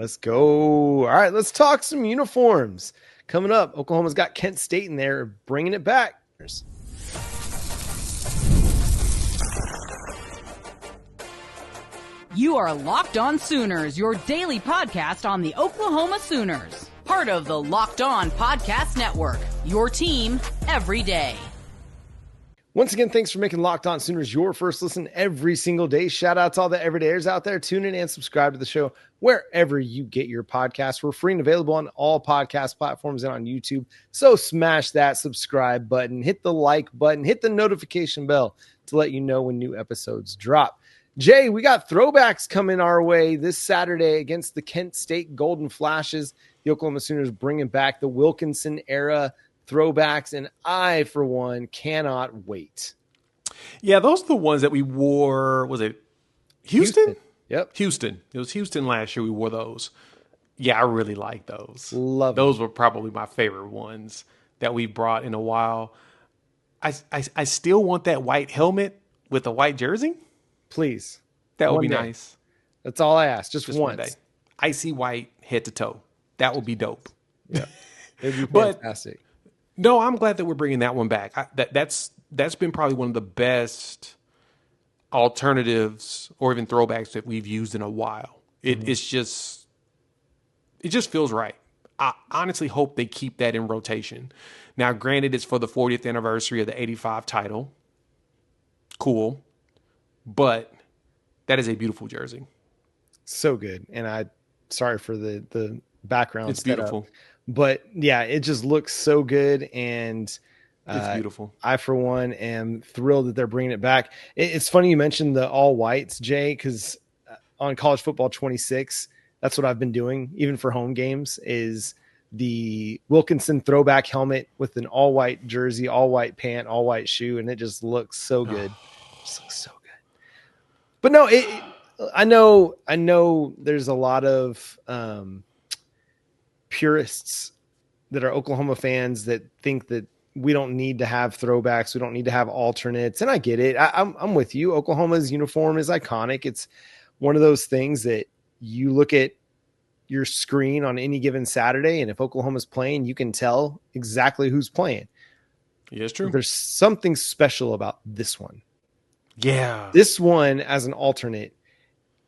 Let's go. All right, let's talk some uniforms. Coming up, Oklahoma's got Kent State in there, bringing it back. You are Locked On Sooners, your daily podcast on the Oklahoma Sooners. Part of the Locked On Podcast Network, your team every day. Once again, thanks for making Locked On Sooners your first listen every single day. Shout out to all the everydayers out there. Tune in and subscribe to the show wherever you get your podcasts. We're free and available on all podcast platforms and on YouTube. So smash that subscribe button, hit the like button, hit the notification bell to let you know when new episodes drop. Jay, we got throwbacks coming our way this Saturday against the Kent State Golden Flashes. The Oklahoma Sooners bringing back the Wilkinson-era throwbacks, and I, for one, cannot wait. Yeah, those are the ones that we wore. Was it Houston? Yep. Houston. It was Houston last year we wore those. Yeah, I really like those. Love those were probably my favorite ones that we brought in a while. I still want that white helmet with a white jersey. Please. That would be nice. That's all I ask. Just once. One day. Icy white head to toe. That would be dope. Yeah. It'd be fantastic. No, I'm glad that we're bringing that one back. That's been probably one of the best alternatives or even throwbacks that we've used in a while. It just feels right. I honestly hope they keep that in rotation. Now, granted, it's for the 40th anniversary of the 85 title. Cool. But that is a beautiful jersey. So good. And sorry for the background. It's beautiful. But yeah, it just looks so good. And it's beautiful. I, for one, am thrilled that they're bringing it back. It's funny you mentioned the all whites, Jay, because on College Football 26, that's what I've been doing, even for home games, is the Wilkinson throwback helmet with an all white jersey, all white pant, all white shoe. And it just looks so good. Just looks so good. But no, I know there's a lot of purists that are Oklahoma fans that think that we don't need to have throwbacks. We don't need to have alternates. And I get it. I'm with you. Oklahoma's uniform is iconic. It's one of those things that you look at your screen on any given Saturday, and if Oklahoma's playing, you can tell exactly who's playing. Yeah, it's true. There's something special about this one. Yeah. This one as an alternate,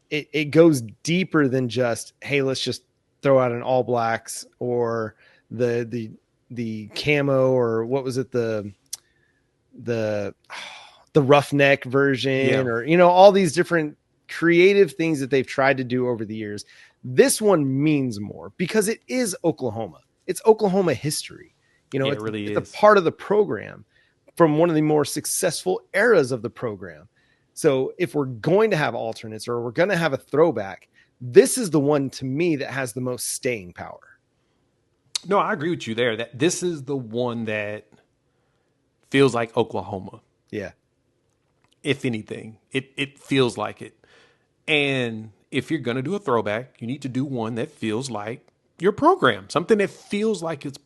it goes deeper than just, hey, let's just throw out an all blacks or the camo, or what was it? The roughneck version, or, all these different creative things that they've tried to do over the years. This one means more because it is Oklahoma. It's Oklahoma history. It really is. It's a part of the program from one of the more successful eras of the program. So if we're going to have alternates or we're going to have a throwback, this is the one to me that has the most staying power. No, I agree with you there. That this is the one that feels like Oklahoma. Yeah. If anything, it feels like it. And if you're going to do a throwback, you need to do one that feels like your program, something that feels like it's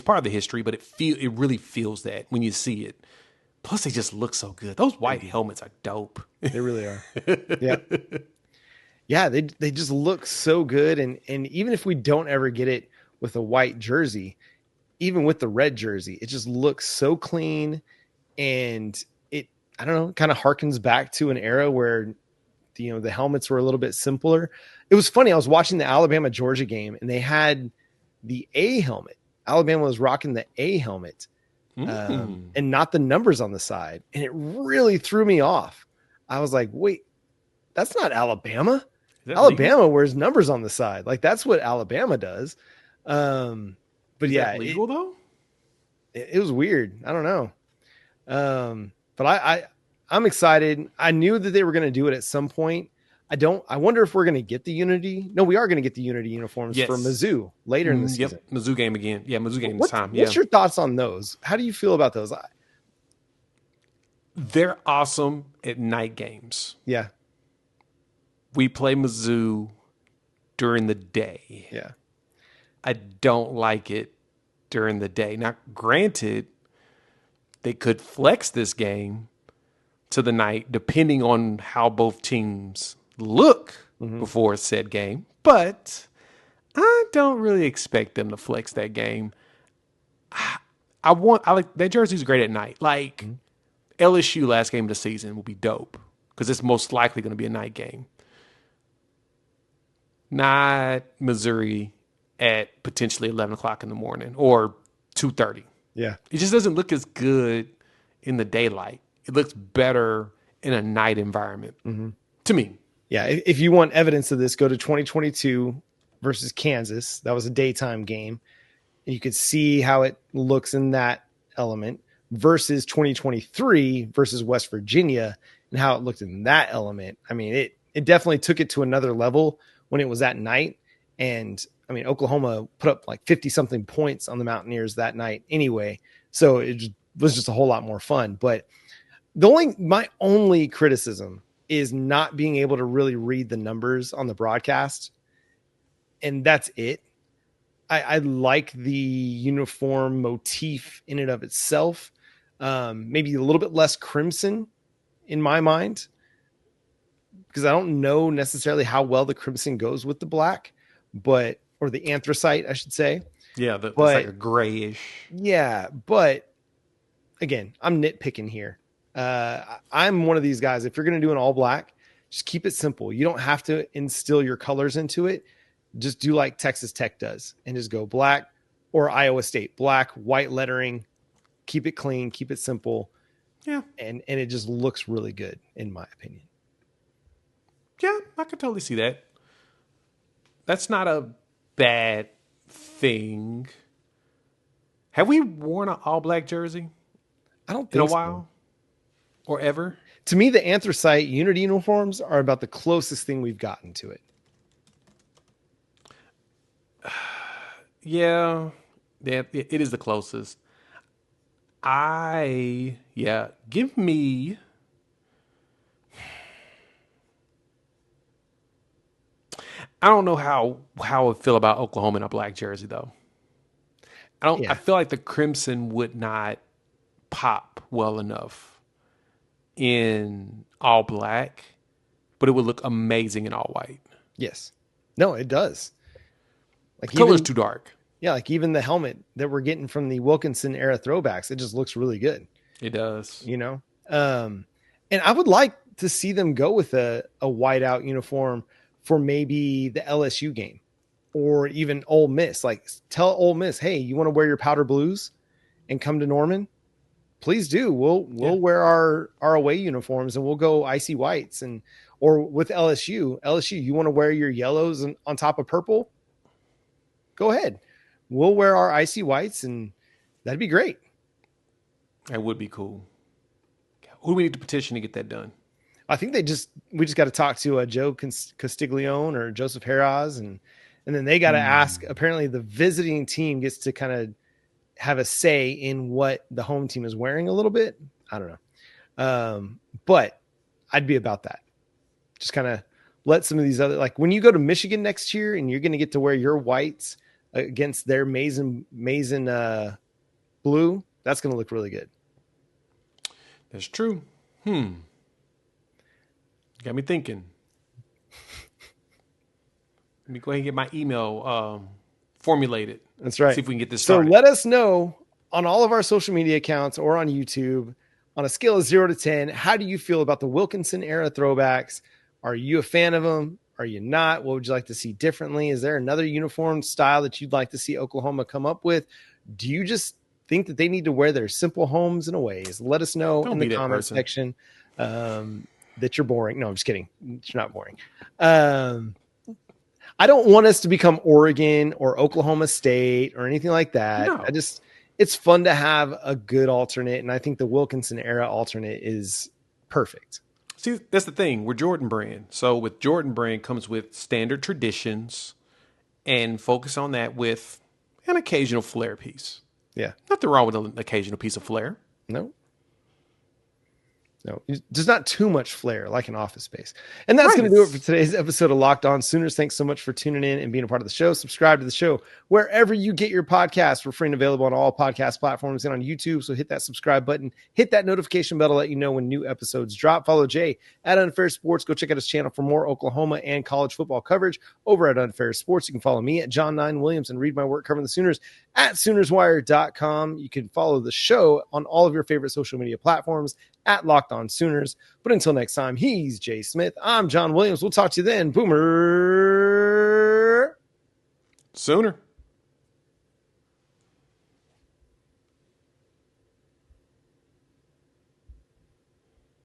part of the history, but it really feels that when you see it. Plus, they just look so good. Those white helmets are dope. They really are. Yeah. Yeah, they just look so good. And even if we don't ever get it with a white jersey, even with the red jersey, it just looks so clean. And it, I don't know, kind of harkens back to an era where, the helmets were a little bit simpler. It was funny. I was watching the Alabama-Georgia game, and they had the A helmet. Alabama was rocking the A helmet and not the numbers on the side. And it really threw me off. I was like, wait, that's not Alabama. Alabama wears numbers on the side. Like, that's what Alabama does. But Is yeah, that legal though? It was weird. I don't know. But I'm excited. I knew that they were going to do it at some point. I wonder if we're going to get the Unity. No, we are going to get the Unity uniforms for Mizzou later in the season. Yep. Mizzou game again. Yeah, Mizzou game this time. What's your thoughts on those? How do you feel about those? They're awesome at night games. Yeah. We play Mizzou during the day. Yeah. I don't like it during the day. Now, granted, they could flex this game to the night depending on how both teams look before said game. But I don't really expect them to flex that game. I like that jersey's great at night. Like LSU last game of the season will be dope because it's most likely going to be a night game. Not Missouri at potentially 11 o'clock in the morning or 2:30. Yeah. It just doesn't look as good in the daylight. It looks better in a night environment to me. Yeah. If you want evidence of this, go to 2022 versus Kansas. That was a daytime game. And you could see how it looks in that element versus 2023 versus West Virginia and how it looked in that element. I mean, it definitely took it to another level when it was at night. And I mean, Oklahoma put up like 50 something points on the Mountaineers that night anyway. So it was just a whole lot more fun. But my only criticism is not being able to really read the numbers on the broadcast. And that's it. I like the uniform motif in and of itself. Maybe a little bit less crimson in my mind, because I don't know necessarily how well the crimson goes with the black, or the anthracite, I should say. Yeah, it's like a grayish. Yeah, but again, I'm nitpicking here. I'm one of these guys. If you're going to do an all black, just keep it simple. You don't have to instill your colors into it. Just do like Texas Tech does and just go black, or Iowa State, black, white lettering, keep it clean, keep it simple. Yeah. And it just looks really good in my opinion. Yeah, I can totally see that. That's not a bad thing. Have we worn an all black jersey? I don't think in a while or ever. To me, the anthracite Unity uniforms are about the closest thing we've gotten to it. Yeah, it is the closest. Give me. I don't know how I feel about Oklahoma in a black jersey though. I feel like the crimson would not pop well enough in all black, but it would look amazing in all white. Yes. No, it does. Like the color's too dark. Yeah, like even the helmet that we're getting from the Wilkinson-era throwbacks, it just looks really good. It does. You know? And I would like to see them go with a whiteout uniform for maybe the LSU game or even Ole Miss. Like tell Ole Miss, hey, you want to wear your powder blues and come to Norman? Please do. We'll wear our away uniforms and we'll go icy whites. Or with LSU, you want to wear your yellows on top of purple? Go ahead. We'll wear our icy whites and that'd be great. That would be cool. Who do we need to petition to get that done? I think we just got to talk to Joe Castiglione or Joseph Heraz, and then they got to ask. Apparently the visiting team gets to kind of have a say in what the home team is wearing a little bit. I don't know. But I'd be about that. Just kind of let some of these other, like when you go to Michigan next year and you're going to get to wear your whites against their Mason blue, that's going to look really good. That's true. Got me thinking. Let me go ahead and get my email formulated. That's right. See if we can get this started. So let us know on all of our social media accounts or on YouTube on a scale of 0 to 10. How do you feel about the Wilkinson-era throwbacks? Are you a fan of them? Are you not? What would you like to see differently? Is there another uniform style that you'd like to see Oklahoma come up with? Do you just think that they need to wear their simple homes and aways? Let us know in the comment section that you're boring. No, I'm just kidding. You're not boring. I don't want us to become Oregon or Oklahoma State or anything like that. No. It's fun to have a good alternate. And I think the Wilkinson-era alternate is perfect. See, that's the thing. We're Jordan Brand. So with Jordan Brand comes with standard traditions and focus on that with an occasional flair piece. Yeah. Nothing wrong with an occasional piece of flair. No. No, there's not too much flair like an Office Space. And that's going to do it for today's episode of Locked On Sooners. Thanks so much for tuning in and being a part of the show. Subscribe to the show wherever you get your podcasts. We're free and available on all podcast platforms and on YouTube. So hit that subscribe button, hit that notification bell to let you know when new episodes drop. Follow Jay at Unfair Sports. Go check out his channel for more Oklahoma and college football coverage over at Unfair Sports. You can follow me at John9Williams and read my work covering the Sooners at SoonersWire.com. You can follow the show on all of your favorite social media platforms at Locked On Sooners. But until next time, he's Jay Smith. I'm John Williams. We'll talk to you then. Boomer Sooner.